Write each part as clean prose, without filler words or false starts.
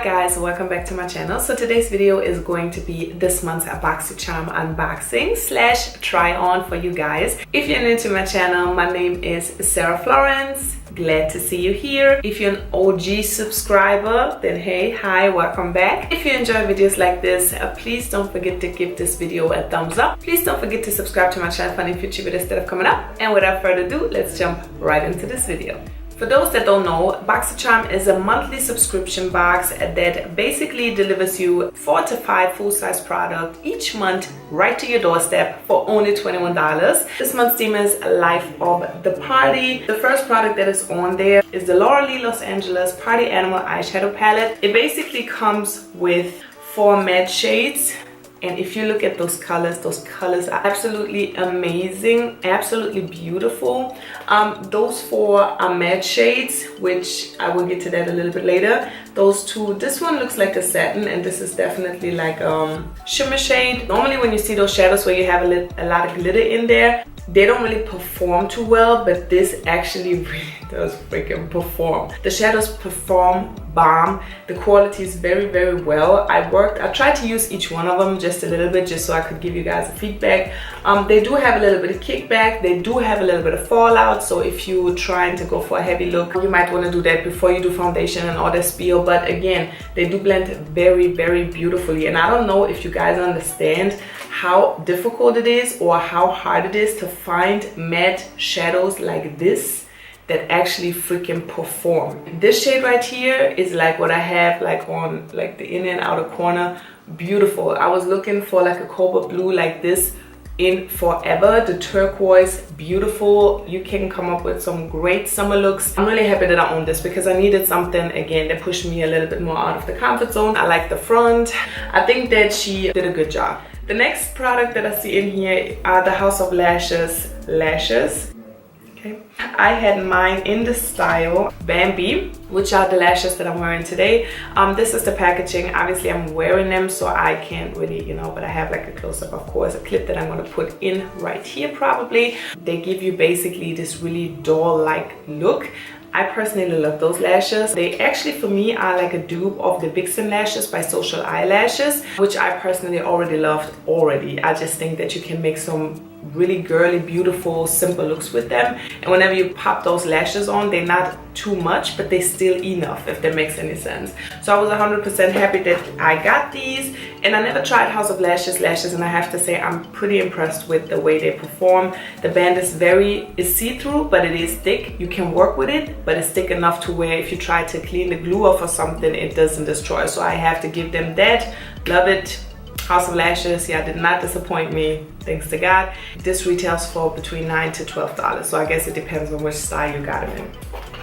guys, welcome back to my channel. So today's video is going to be this month's BOXYCHARM unboxing slash try on for you guys. If you're new to my channel, my name is MissFlorence. Glad to see you here. If you're an OG subscriber, then hey, hi, welcome back. If you enjoy videos like this, please don't forget to give this video a thumbs up. Please don't forget to subscribe to my channel for any future videos that are coming up. And without further ado, let's jump right into this video. For those that don't know, BOXYCHARM is a monthly subscription box that basically delivers you 4 to 5 full-size products each month right to your doorstep for only $21. This month's theme is Life of the Party. The first product that is on there is the Laura Lee Los Angeles Party Animal Eyeshadow Palette. It basically comes with 4 matte shades. And if you look at those colors are absolutely amazing, absolutely beautiful. Those 4 are matte shades, which I will get to that a little bit later. Those 2, this one looks like a satin, and this is definitely like shimmer shade. Normally when you see those shadows where you have a lot of glitter in there, they don't really perform too well, but this actually really does freaking perform. The shadows perform bomb. The quality is very, very well. I tried to use each one of them just a little bit, just so I could give you guys a feedback. They do have a little bit of kickback. They do have a little bit of fallout. So if you're trying to go for a heavy look, you might want to do that before you do foundation and all that spiel. But again, they do blend very, very beautifully. And I don't know if you guys understand how difficult it is or how hard it is to find matte shadows like this that actually freaking perform. This shade right here is like what I have like on like the inner and outer corner. Beautiful. I was looking for like a cobalt blue like this in forever. The turquoise, beautiful. You can come up with some great summer looks. I'm really happy that I own this because I needed something again that pushed me a little bit more out of the comfort zone. I like the front. I think that she did a good job. The next product that I see in here are the House of Lashes lashes. Okay. I had mine in the style Bambi, which are the lashes that I'm wearing today. This is the packaging. Obviously I'm wearing them, so I can't really, but I have like a close-up, of course, a clip that I'm going to put in right here probably. They give you basically this really doll-like look. I personally love those lashes. They actually, for me, are like a dupe of the Vixen lashes by Social Eyelashes, which I personally already loved already. I just think that you can make some really girly, beautiful, simple looks with them. And whenever you pop those lashes on, they're not too much, but they're still enough, if that makes any sense. So I was 100% happy that I got these. And I never tried House of Lashes and I have to say I'm pretty impressed with the way they perform. The band is see-through, but it is thick. You can work with it, but it's thick enough to where if you try to clean the glue off or something, it doesn't destroy. So I have to give them that. Love it. House of Lashes, yeah, did not disappoint me, thanks to God. This retails for between $9 to $12, so I guess it depends on which style you got it in.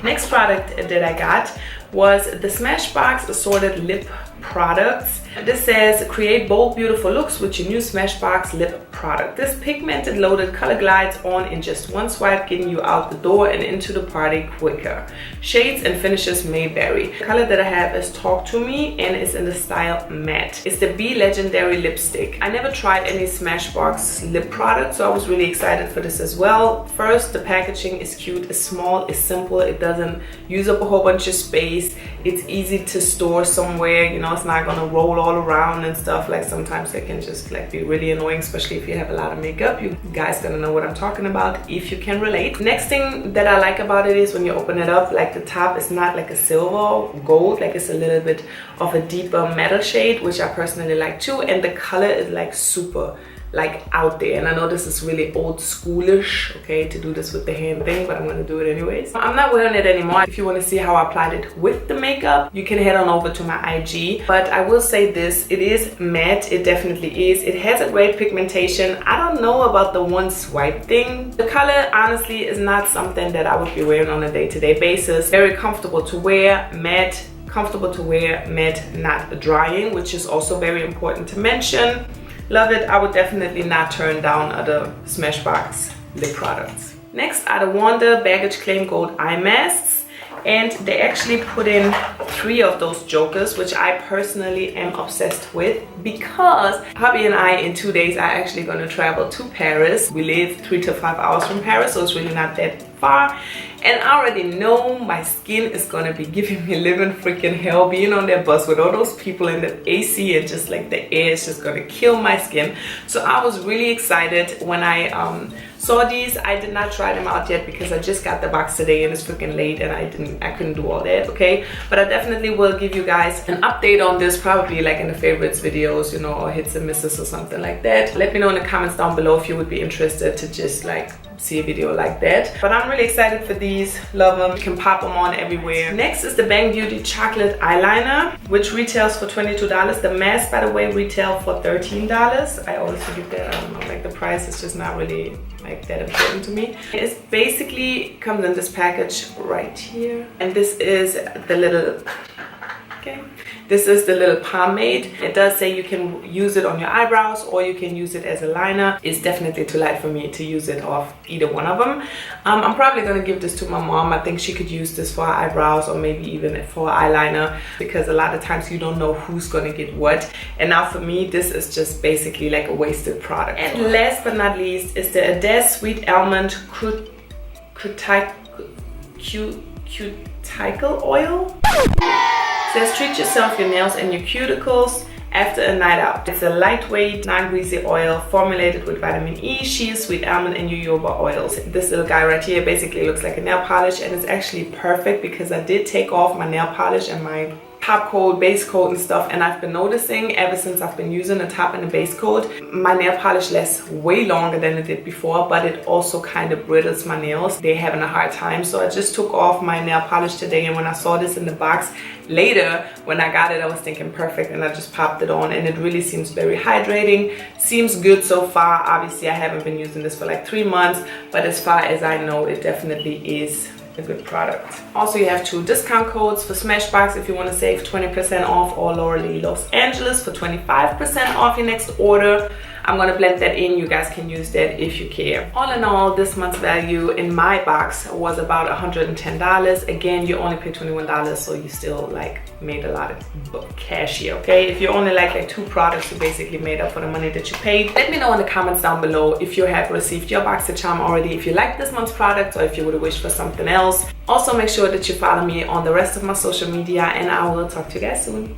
Next product that I got was the Smashbox Assorted Lip Products. This says, create bold, beautiful looks with your new Smashbox lip product. This pigmented loaded color glides on in just one swipe, getting you out the door and into the party quicker. Shades and finishes may vary. The color that I have is Talk to Me, and it's in the style matte. It's the Be Legendary lipstick. I never tried any Smashbox lip product, so I was really excited for this as well. First, the packaging is cute, it's small, it's simple, it doesn't use up a whole bunch of space. It's easy to store somewhere, it's not gonna roll all around and stuff. Like sometimes it can just like be really annoying, especially if you have a lot of makeup. You guys gonna know what I'm talking about if you can relate. Next thing that I like about it is when you open it up, like the top is not like a silver or gold, like it's a little bit of a deeper metal shade, which I personally like too. And the color is like super like out there, and I know this is really old schoolish, okay, to do this with the hand thing, but I'm gonna do it anyways. I'm not wearing it anymore. If you want to see how I applied it with the makeup, you can head on over to my IG. But I will say this, it is matte, it definitely is. It has a great pigmentation. I don't know about the one swipe thing. The color honestly is not something that I would be wearing on a day-to-day basis. Very comfortable to wear, matte, comfortable to wear, matte, not drying, which is also very important to mention. Love it. I would definitely not turn down other Smashbox lip products. Next are the Wanda Baggage Claim Gold Eye Masks. And they actually put in 3 of those jokers, which I personally am obsessed with, because hubby and I in 2 days are actually going to travel to Paris. We live 3 to 5 hours from Paris, so it's really not that far. And I already know my skin is gonna be giving me living freaking hell being on that bus with all those people in the AC, and just like the air is just gonna kill my skin. So I was really excited when I saw these. I did not try them out yet because I just got the box today and it's freaking late and I couldn't do all that, okay? But I definitely will give you guys an update on this, probably like in the favorites videos, you know, or hits and misses or something like that. Let me know in the comments down below if you would be interested to just like see a video like that. But I'm really excited for these. Love them. You can pop them on everywhere. Next is the Bang Beauty chocolate eyeliner, which retails for $22. The mask, by the way, retail for $13. I always forget that. I don't know, like the price is just not really like that important to me. It basically comes in this package right here, and this is the little, okay, this is the little pomade. It does say you can use it on your eyebrows or you can use it as a liner. It's definitely too light for me to use it off either one of them. I'm probably gonna give this to my mom. I think she could use this for her eyebrows or maybe even for eyeliner, because a lot of times you don't know who's gonna get what. And now for me, this is just basically like a wasted product. And last but not least is the Ades Sweet Almond Cuticle Oil. Says treat yourself, your nails and your cuticles after a night out. It's a lightweight, non-greasy oil formulated with vitamin E, shea, sweet almond and jojoba oils. This little guy right here basically looks like a nail polish, and it's actually perfect because I did take off my nail polish and my top coat, base coat and stuff, and I've been noticing ever since I've been using the top and the base coat, my nail polish lasts way longer than it did before, but it also kind of brittles my nails. They're having a hard time. So I just took off my nail polish today, and when I saw this in the box later, when I got it, I was thinking perfect, and I just popped it on, and it really seems very hydrating. Seems good so far. Obviously I haven't been using this for like 3 months, but as far as I know, it definitely is a good product. Also, you have 2 discount codes for Smashbox if you want to save 20% off, or Lauralee Los Angeles for 25% off your next order. I'm gonna blend that in. You guys can use that if you care. All in all, this month's value in my box was about $110. Again, you only pay $21, so you still like made a lot of cash here, okay? If you only like 2 products, you basically made up for the money that you paid. Let me know in the comments down below if you have received your BOXYCHARM already, if you like this month's product, or if you would have wished for something else. Also, make sure that you follow me on the rest of my social media, and I will talk to you guys soon.